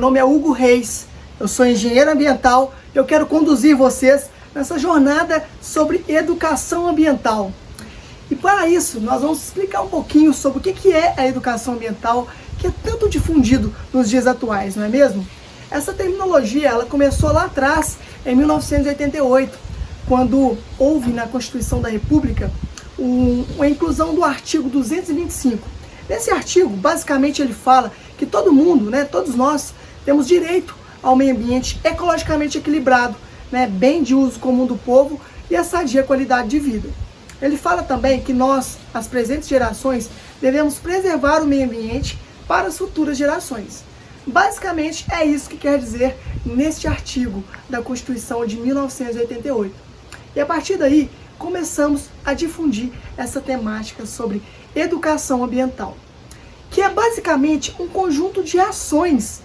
nome é Hugo Reis, eu sou engenheiro ambiental e eu quero conduzir vocês nessa jornada sobre educação ambiental. E para isso, nós vamos explicar um pouquinho sobre o que é a educação ambiental, que é tanto difundido nos dias atuais, não é mesmo? Essa terminologia ela começou lá atrás, em 1988, quando houve na Constituição da República a inclusão do artigo 225. Nesse artigo, basicamente, ele fala que todo mundo, todos nós, temos direito ao meio ambiente ecologicamente equilibrado, bem de uso comum do povo e a sadia qualidade de vida. Ele fala também que nós, as presentes gerações, devemos preservar o meio ambiente para as futuras gerações. Basicamente, é isso que quer dizer neste artigo da Constituição de 1988. E a partir daí, começamos a difundir essa temática sobre educação ambiental, que é basicamente um conjunto de ações,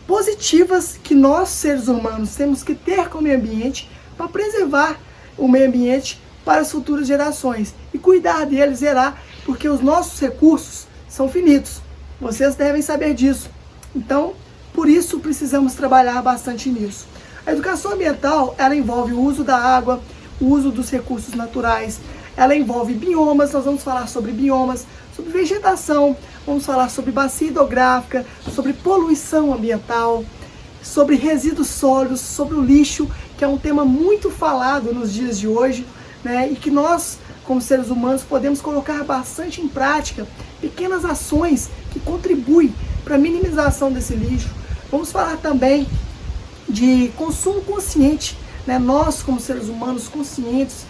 positivas que nós, seres humanos, temos que ter com o meio ambiente para preservar o meio ambiente para as futuras gerações. E cuidar deles será porque os nossos recursos são finitos. Vocês devem saber disso. Então, por isso, precisamos trabalhar bastante nisso. A educação ambiental, ela envolve o uso da água, o uso dos recursos naturais, ela envolve biomas, nós vamos falar sobre biomas, sobre vegetação, vamos falar sobre bacia hidrográfica, sobre poluição ambiental, sobre resíduos sólidos, sobre o lixo, que é um tema muito falado nos dias de hoje, e que nós, como seres humanos, podemos colocar bastante em prática pequenas ações que contribuem para a minimização desse lixo. Vamos falar também de consumo consciente, nós, como seres humanos conscientes,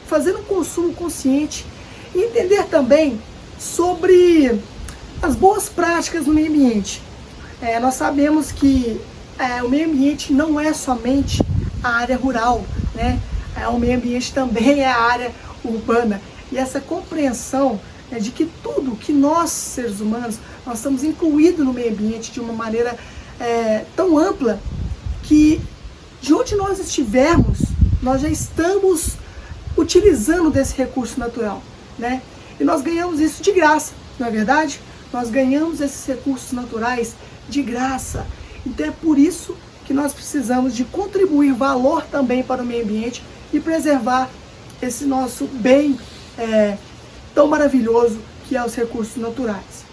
fazer um consumo consciente e entender também sobre as boas práticas no meio ambiente. Nós sabemos que o meio ambiente não é somente a área rural, o meio ambiente também é a área urbana. E essa compreensão de que tudo que nós, seres humanos, nós estamos incluídos no meio ambiente de uma maneira tão ampla que de onde nós estivermos, nós já estamos utilizando desse recurso natural, E nós ganhamos isso de graça, não é verdade? Nós ganhamos esses recursos naturais de graça. Então é por isso que nós precisamos de contribuir valor também para o meio ambiente e preservar esse nosso bem tão maravilhoso que é os recursos naturais.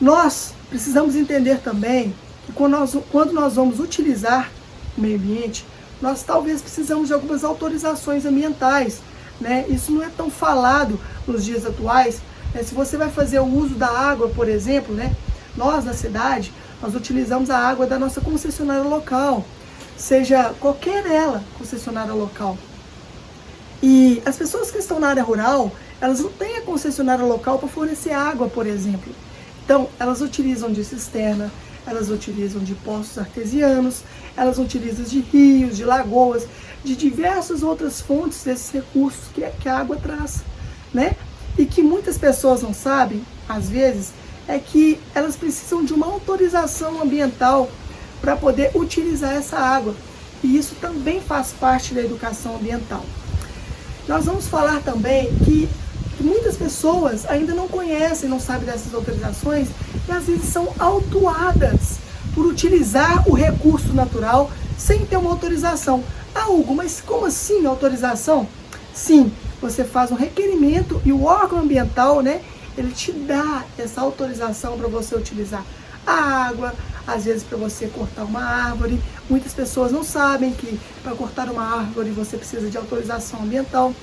Nós precisamos entender também que quando nós vamos utilizar o meio ambiente, nós talvez precisamos de algumas autorizações ambientais, Isso não é tão falado nos dias atuais. Se você vai fazer o uso da água, por exemplo, nós na cidade, nós utilizamos a água da nossa concessionária local, seja qualquer ela, concessionária local. E as pessoas que estão na área rural, elas não têm a concessionária local para fornecer água, por exemplo. Então, elas utilizam de cisterna, elas utilizam de poços artesianos, elas utilizam de rios, de lagoas, de diversas outras fontes desses recursos que a água traz, E que muitas pessoas não sabem, às vezes, é que elas precisam de uma autorização ambiental para poder utilizar essa água. E isso também faz parte da educação ambiental. Nós vamos falar também que muitas pessoas ainda não conhecem, não sabem dessas autorizações e às vezes são autuadas por utilizar o recurso natural sem ter uma autorização. Ah, Hugo, mas como assim autorização? Sim, você faz um requerimento e o órgão ambiental, ele te dá essa autorização para você utilizar a água, às vezes para você cortar uma árvore. Muitas pessoas não sabem que para cortar uma árvore você precisa de autorização ambiental.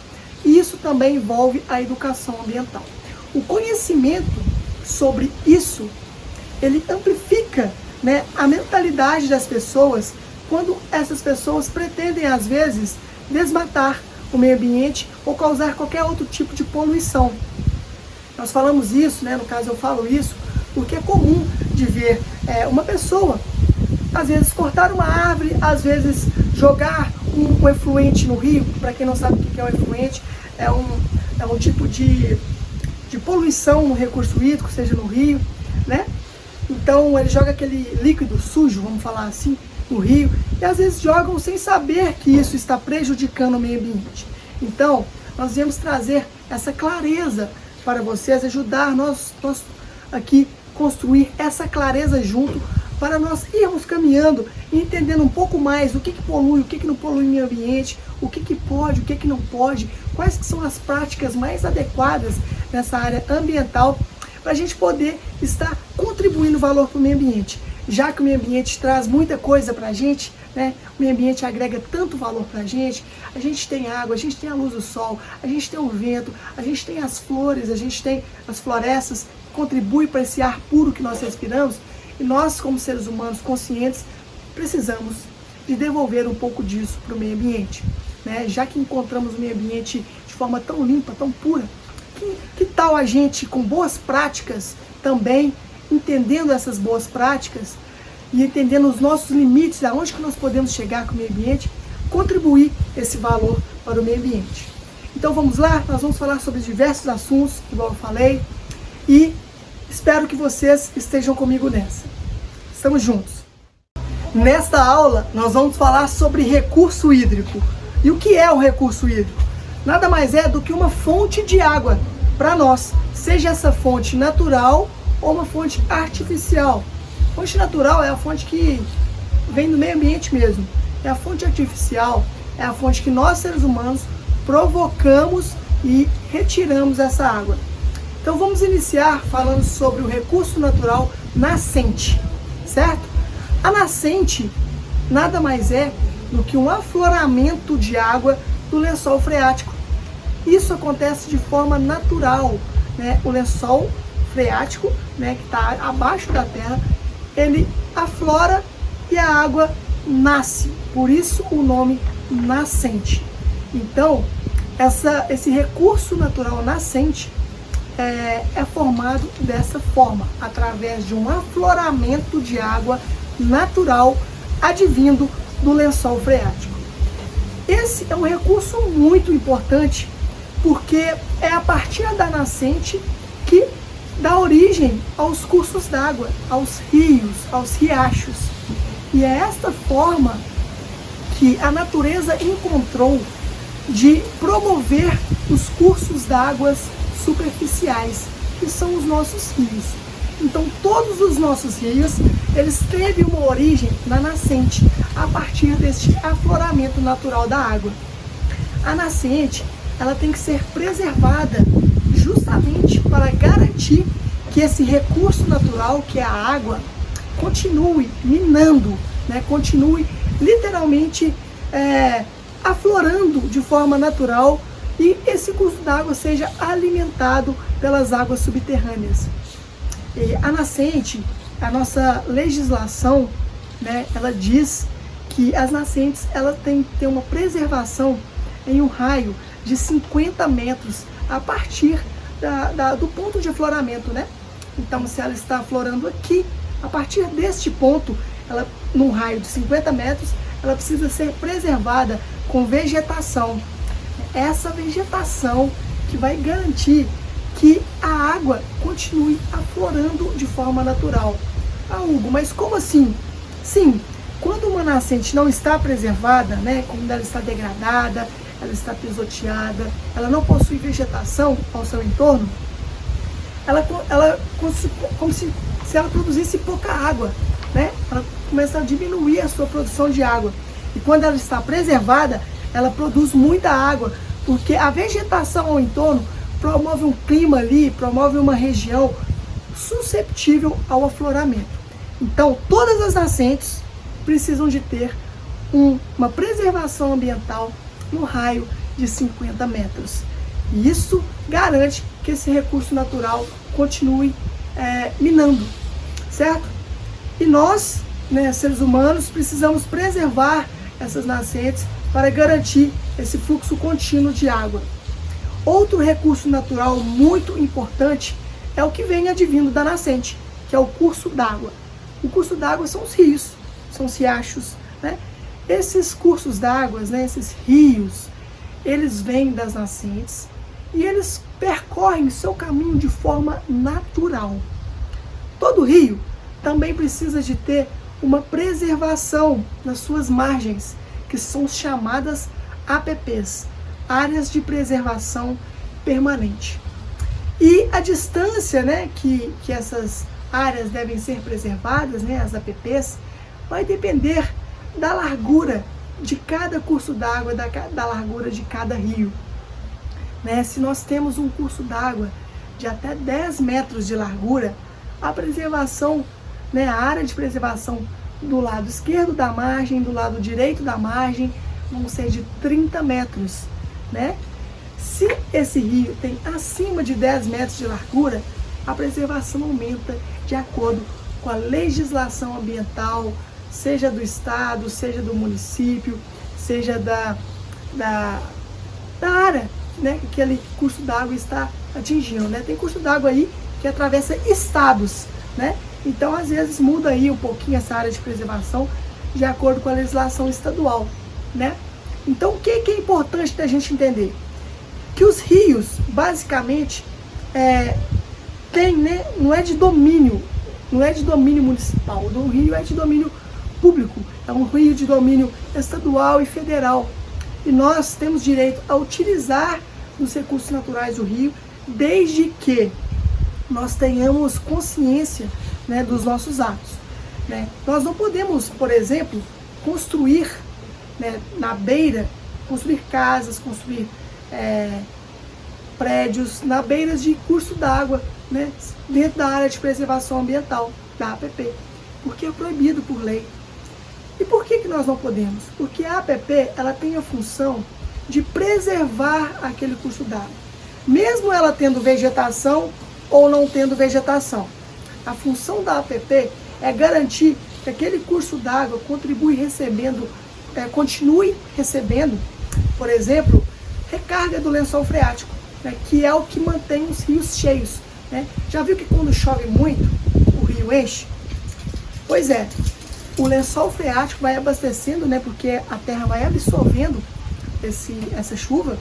E isso também envolve a educação ambiental. O conhecimento sobre isso, ele amplifica a mentalidade das pessoas quando essas pessoas pretendem, às vezes, desmatar o meio ambiente ou causar qualquer outro tipo de poluição. Nós falamos isso, no caso eu falo isso, porque é comum de ver uma pessoa, às vezes cortar uma árvore, às vezes jogar um efluente no rio. Para quem não sabe o que é um efluente, é um tipo de poluição no recurso hídrico, seja no rio, Então ele joga aquele líquido sujo, vamos falar assim, no rio, e às vezes jogam sem saber que isso está prejudicando o meio ambiente. Então, nós viemos trazer essa clareza para vocês, ajudar nós aqui construir essa clareza junto para nós irmos caminhando e entendendo um pouco mais o que polui, o que não polui o meio ambiente, o que pode, o que não pode, quais que são as práticas mais adequadas nessa área ambiental, para a gente poder estar contribuindo valor para o meio ambiente. Já que o meio ambiente traz muita coisa para a gente, né? O meio ambiente agrega tanto valor para a gente tem água, a gente tem a luz do sol, a gente tem o vento, a gente tem as flores, a gente tem as florestas, que contribuem para esse ar puro que nós respiramos, e nós, como seres humanos conscientes, precisamos de devolver um pouco disso para o meio ambiente, né? Já que encontramos o meio ambiente de forma tão limpa, tão pura, que tal a gente, com boas práticas, também entendendo essas boas práticas e entendendo os nossos limites, aonde que nós podemos chegar com o meio ambiente, contribuir esse valor para o meio ambiente. Então vamos lá, nós vamos falar sobre diversos assuntos, igual eu falei, e espero que vocês estejam comigo nessa. Estamos juntos. Nesta aula, nós vamos falar sobre recurso hídrico. E o que é o recurso hídrico? Nada mais é do que uma fonte de água para nós, seja essa fonte natural ou uma fonte artificial. Fonte natural é a fonte que vem do meio ambiente mesmo. É a fonte artificial, é a fonte que nós, seres humanos, provocamos e retiramos essa água. Então vamos iniciar falando sobre o recurso natural nascente, certo? A nascente nada mais é do que um afloramento de água do lençol freático. Isso acontece de forma natural, né? O lençol freático, né, que está abaixo da terra, ele aflora e a água nasce. Por isso o nome nascente. Então, esse recurso natural nascente é formado dessa forma, através de um afloramento de água natural advindo do lençol freático. Esse é um recurso muito importante, porque é a partir da nascente que dá origem aos cursos d'água, aos rios, aos riachos. E é esta forma que a natureza encontrou de promover os cursos d'água superficiais, que são os nossos rios. Então todos os nossos rios, eles têm uma origem na nascente, a partir deste afloramento natural da água. A nascente, ela tem que ser preservada justamente para garantir que esse recurso natural, que é a água, continue minando, né? Continue literalmente aflorando de forma natural e esse curso d'água seja alimentado pelas águas subterrâneas. E a nascente, a nossa legislação, né, ela diz que as nascentes elas têm que ter uma preservação em um raio de 50 metros a partir do ponto de afloramento, né? Então, se ela está aflorando aqui, a partir deste ponto, ela, num raio de 50 metros, ela precisa ser preservada com vegetação. Essa vegetação que vai garantir que a água continue aflorando de forma natural. Ah, Hugo, mas como assim? Sim, quando uma nascente não está preservada, né, quando ela está degradada, ela está pisoteada, ela não possui vegetação ao seu entorno, ela como se ela produzisse pouca água, né? Ela começa a diminuir a sua produção de água. E quando ela está preservada, ela produz muita água, porque a vegetação ao entorno promove um clima ali, promove uma região susceptível ao afloramento. Então, todas as nascentes precisam de ter uma preservação ambiental no raio de 50 metros. E isso garante que esse recurso natural continue minando, certo? E nós, né, seres humanos, precisamos preservar essas nascentes para garantir esse fluxo contínuo de água. Outro recurso natural muito importante é o que vem advindo da nascente, que é o curso d'água. O curso d'água são os rios, são os riachos, né? Esses cursos d'água, né, esses rios, eles vêm das nascentes e eles percorrem seu caminho de forma natural. Todo rio também precisa de ter uma preservação nas suas margens, que são chamadas APPs, áreas de preservação permanente. E a distância, né, que essas áreas devem ser preservadas, né, as APPs, vai depender da largura de cada curso d'água, da largura de cada rio. Né? Se nós temos um curso d'água de até 10 metros de largura, a preservação, né, a área de preservação do lado esquerdo da margem, do lado direito da margem, vão ser de 30 metros. Né? Se esse rio tem acima de 10 metros de largura, a preservação aumenta de acordo com a legislação ambiental, seja do estado, seja do município, seja da área, né, que aquele curso d'água está atingindo. Né? Tem curso d'água aí que atravessa estados, né? Então às vezes muda aí um pouquinho essa área de preservação de acordo com a legislação estadual. Né? Então o que é importante da gente entender? Que os rios, basicamente, tem, né, não é de domínio municipal, o rio é de domínio público, é um rio de domínio estadual e federal. E nós temos direito a utilizar os recursos naturais do rio, desde que nós tenhamos consciência, né, dos nossos atos. Né? Nós não podemos, por exemplo, construir, né, na beira, construir casas, construir prédios na beira de curso d'água, né, dentro da área de preservação ambiental, da APP, porque é proibido por lei. E por que nós não podemos? Porque a APP ela tem a função de preservar aquele curso d'água, mesmo ela tendo vegetação ou não tendo vegetação. A função da APP é garantir que aquele curso d'água continue recebendo, por exemplo, recarga do lençol freático, né, que é o que mantém os rios cheios. Né? Já viu que quando chove muito, o rio enche? Pois é, o lençol freático vai abastecendo, né, porque a terra vai absorvendo essa chuva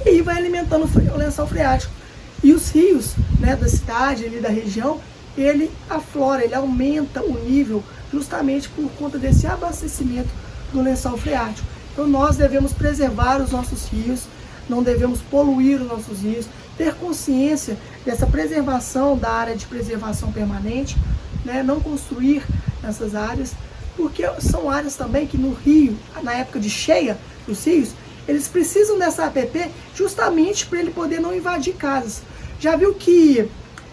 e vai alimentando o lençol freático. E os rios, né, da cidade, ali da região, ele aflora, ele aumenta o nível justamente por conta desse abastecimento do lençol freático. Então nós devemos preservar os nossos rios, não devemos poluir os nossos rios, ter consciência dessa preservação da área de preservação permanente, né? Não construir nessas áreas, porque são áreas também que no rio, na época de cheia dos rios, eles precisam dessa APP justamente para ele poder não invadir casas. Já viu que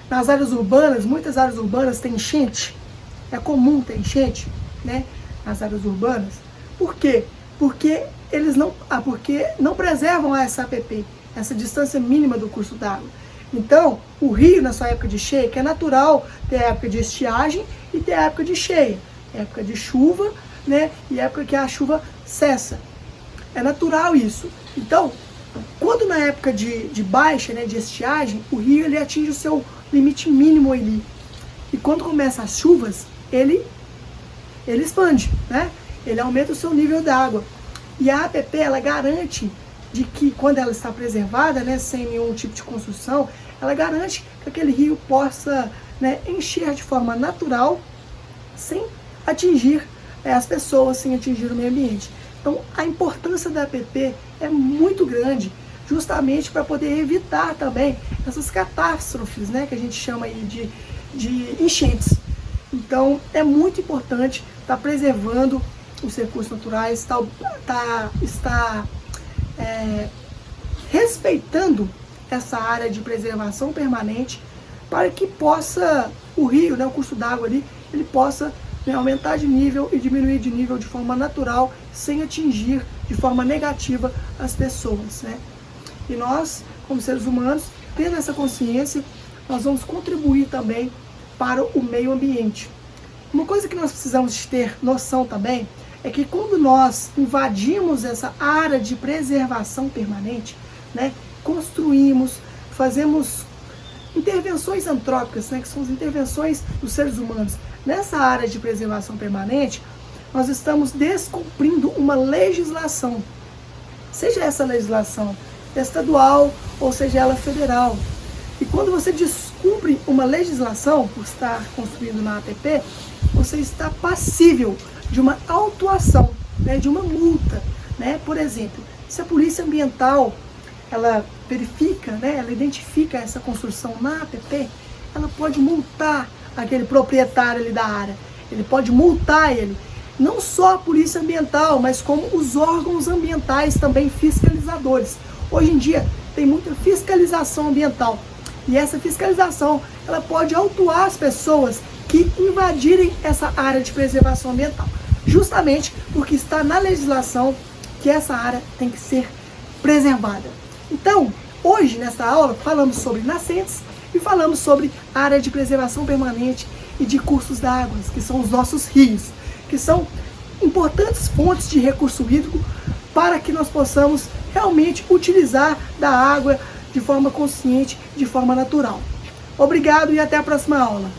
nas áreas urbanas, muitas áreas urbanas tem enchente? É comum ter enchente, né, nas áreas urbanas. Por quê? Porque eles não preservam essa APP, essa distância mínima do curso d'água. Então, o rio, na sua época de cheia, que é natural ter a época de estiagem e ter a época de cheia, época de chuva, né, e época que a chuva cessa. É natural isso. Então, quando na época de baixa, né, de estiagem, o rio ele atinge o seu limite mínimo ali. E quando começa as chuvas, ele expande, né? Ele aumenta o seu nível d'água. E a APP, ela garante de que quando ela está preservada, né, sem nenhum tipo de construção, ela garante que aquele rio possa, né, encher de forma natural, sem atingir as pessoas, sem atingir o meio ambiente. Então, a importância da APP é muito grande, justamente para poder evitar também essas catástrofes, né, que a gente chama aí de enchentes. Então, é muito importante estar preservando os recursos naturais, está respeitando essa área de preservação permanente, para que possa, o rio, né, o curso d'água ali, ele possa, né, aumentar de nível e diminuir de nível de forma natural, sem atingir de forma negativa as pessoas, né? E nós, como seres humanos, tendo essa consciência, nós vamos contribuir também para o meio ambiente. Uma coisa que nós precisamos ter noção também é que quando nós invadimos essa área de preservação permanente, né, construímos, fazemos intervenções antrópicas, né, que são as intervenções dos seres humanos nessa área de preservação permanente, nós estamos descumprindo uma legislação, seja essa legislação estadual ou seja ela federal. E quando você descumpre uma legislação por estar construindo na APP, você está passível de uma autuação, né, de uma multa, né? Por exemplo, se a polícia ambiental ela verifica, né, ela identifica essa construção na APP, ela pode multar aquele proprietário ali da área, ele pode multar ele. Não só a polícia ambiental, mas como os órgãos ambientais também fiscalizadores. Hoje em dia tem muita fiscalização ambiental e essa fiscalização ela pode autuar as pessoas que invadirem essa área de preservação ambiental, justamente porque está na legislação que essa área tem que ser preservada. Então, hoje nesta aula falamos sobre nascentes e falamos sobre área de preservação permanente e de cursos d'água, que são os nossos rios, que são importantes fontes de recurso hídrico para que nós possamos realmente utilizar da água de forma consciente, de forma natural. Obrigado e até a próxima aula.